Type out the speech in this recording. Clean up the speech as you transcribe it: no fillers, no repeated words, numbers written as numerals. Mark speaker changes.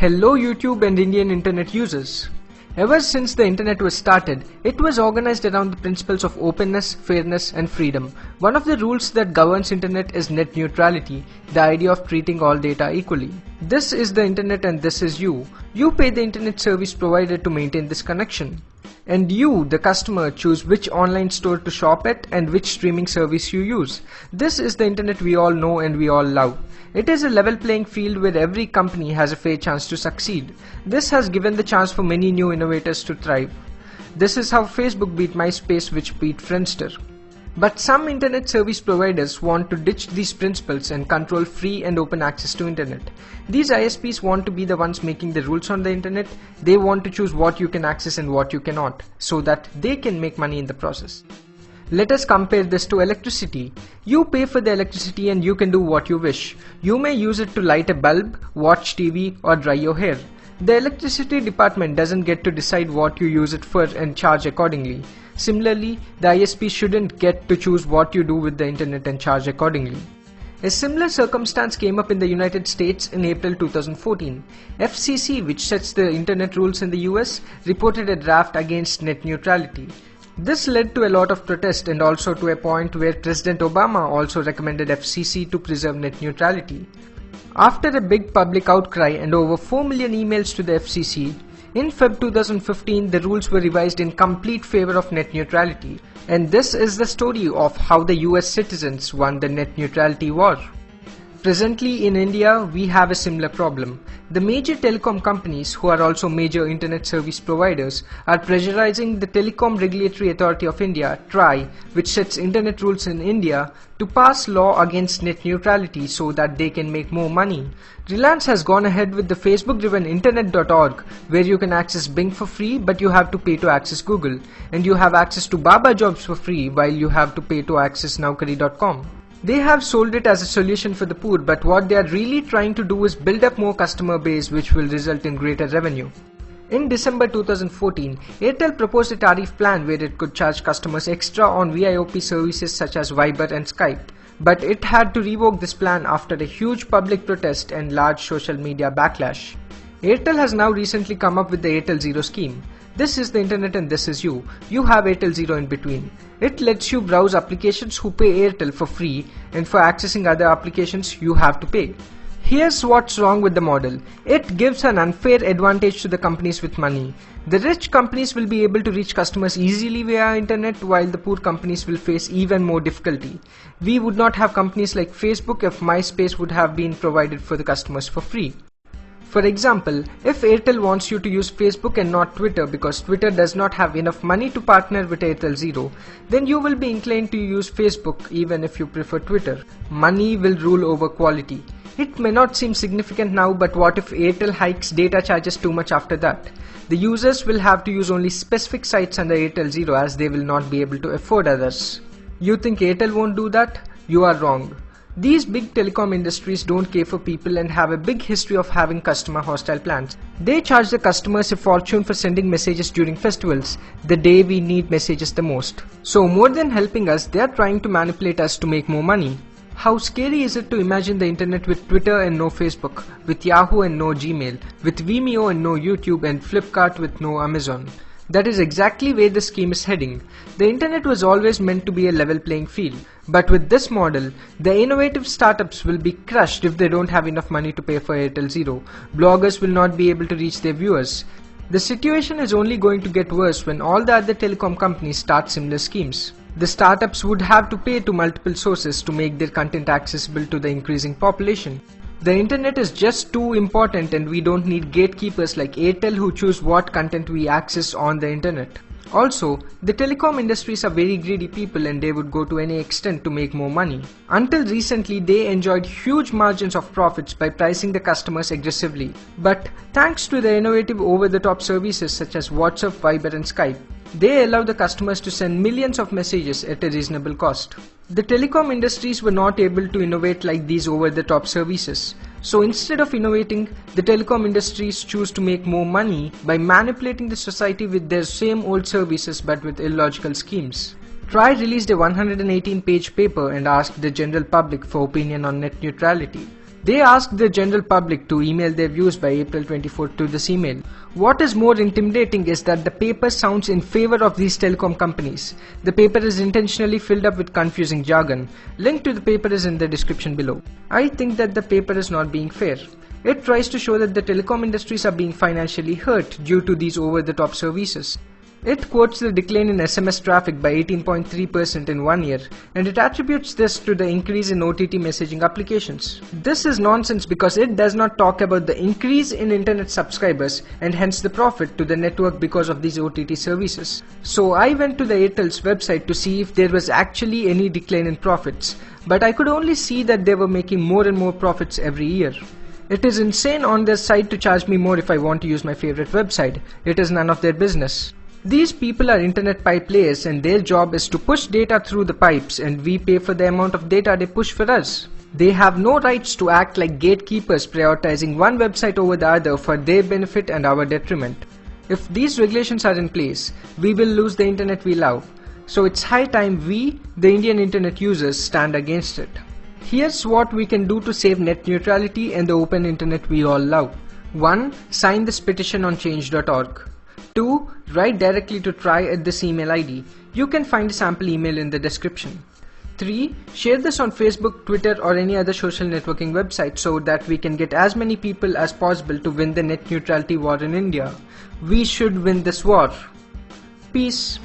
Speaker 1: Hello YouTube and Indian internet users. Ever since the internet was started, it was organized around the principles of openness, fairness and freedom. One of the rules that governs internet is net neutrality, the idea of treating all data equally. This is the internet and this is you. You pay the internet service provider to maintain this connection. And you, the customer, choose which online store to shop at and which streaming service you use. This is the internet we all know and we all love. It is a level playing field where every company has a fair chance to succeed. This has given the chance for many new innovators to thrive. This is how Facebook beat MySpace, which beat Friendster. But some internet service providers want to ditch these principles and control free and open access to internet. These ISPs want to be the ones making the rules on the internet. They want to choose what you can access and what you cannot, so that they can make money in the process. Let us compare this to electricity. You pay for the electricity and you can do what you wish. You may use it to light a bulb, watch TV or dry your hair. The electricity department doesn't get to decide what you use it for and charge accordingly. Similarly, the ISP shouldn't get to choose what you do with the internet and charge accordingly. A similar circumstance came up in the United States in April 2014. FCC, which sets the internet rules in the US, reported a draft against net neutrality. This led to a lot of protest and also to a point where President Obama also recommended FCC to preserve net neutrality. After a big public outcry and over 4 million emails to the FCC, in Feb 2015 the rules were revised in complete favor of net neutrality. And this is the story of how the US citizens won the net neutrality war. Presently in India, we have a similar problem. The major telecom companies, who are also major internet service providers, are pressurizing the Telecom Regulatory Authority of India, TRAI, which sets internet rules in India, to pass law against net neutrality so that they can make more money. Reliance has gone ahead with the Facebook-driven internet.org, where you can access Bing for free but you have to pay to access Google, and you have access to Baba Jobs for free while you have to pay to access Naukri.com. They have sold it as a solution for the poor, but what they are really trying to do is build up more customer base, which will result in greater revenue. In December 2014, Airtel proposed a tariff plan where it could charge customers extra on VIOP services such as Viber and Skype. But it had to revoke this plan after a huge public protest and large social media backlash. Airtel has now recently come up with the Airtel Zero scheme. This is the internet and this is you. You have Airtel Zero in between. It lets you browse applications who pay Airtel for free, and for accessing other applications you have to pay. Here's what's wrong with the model. It gives an unfair advantage to the companies with money. The rich companies will be able to reach customers easily via internet, while the poor companies will face even more difficulty. We would not have companies like Facebook if MySpace would have been provided for the customers for free. For example, if Airtel wants you to use Facebook and not Twitter because Twitter does not have enough money to partner with Airtel Zero, then you will be inclined to use Facebook even if you prefer Twitter. Money will rule over quality. It may not seem significant now, but what if Airtel hikes data charges too much after that? The users will have to use only specific sites under Airtel Zero, as they will not be able to afford others. You think Airtel won't do that? You are wrong. These big telecom industries don't care for people and have a big history of having customer hostile plans. They charge the customers a fortune for sending messages during festivals, the day we need messages the most. So more than helping us, they are trying to manipulate us to make more money. How scary is it to imagine the internet with Twitter and no Facebook, with Yahoo and no Gmail, with Vimeo and no YouTube, and Flipkart with no Amazon? That is exactly where the scheme is heading. The internet was always meant to be a level playing field. But with this model, the innovative startups will be crushed if they don't have enough money to pay for Airtel Zero. Bloggers will not be able to reach their viewers. The situation is only going to get worse when all the other telecom companies start similar schemes. The startups would have to pay to multiple sources to make their content accessible to the increasing population. The internet is just too important, and we don't need gatekeepers like Airtel who choose what content we access on the internet. Also, the telecom industries are very greedy people and they would go to any extent to make more money. Until recently, they enjoyed huge margins of profits by pricing the customers aggressively. But thanks to the innovative over-the-top services such as WhatsApp, Viber and Skype, they allow the customers to send millions of messages at a reasonable cost. The telecom industries were not able to innovate like these over-the-top services. So instead of innovating, the telecom industries choose to make more money by manipulating the society with their same old services but with illogical schemes. TRAI released a 118-page paper and asked the general public for opinion on net neutrality. They asked the general public to email their views by April 24th to this email. What is more intimidating is that the paper sounds in favor of these telecom companies. The paper is intentionally filled up with confusing jargon. Link to the paper is in the description below. I think that the paper is not being fair. It tries to show that the telecom industries are being financially hurt due to these over-the-top services. It quotes the decline in SMS traffic by 18.3% in 1 year, and it attributes this to the increase in OTT messaging applications. This is nonsense because it does not talk about the increase in internet subscribers and hence the profit to the network because of these OTT services. So I went to the Airtel's website to see if there was actually any decline in profits, but I could only see that they were making more and more profits every year. It is insane on their side to charge me more if I want to use my favorite website. It is none of their business. These people are internet pipe layers and their job is to push data through the pipes and we pay for the amount of data they push for us. They have no rights to act like gatekeepers prioritizing one website over the other for their benefit and our detriment. If these regulations are in place, we will lose the internet we love. So it's high time we, the Indian internet users, stand against it. Here's what we can do to save net neutrality and the open internet we all love. 1. Sign this petition on change.org. 2. Write directly to Try at this email ID. You can find a sample email in the description. 3. Share this on Facebook, Twitter or any other social networking website so that we can get as many people as possible to win the net neutrality war in India. We should win this war. Peace.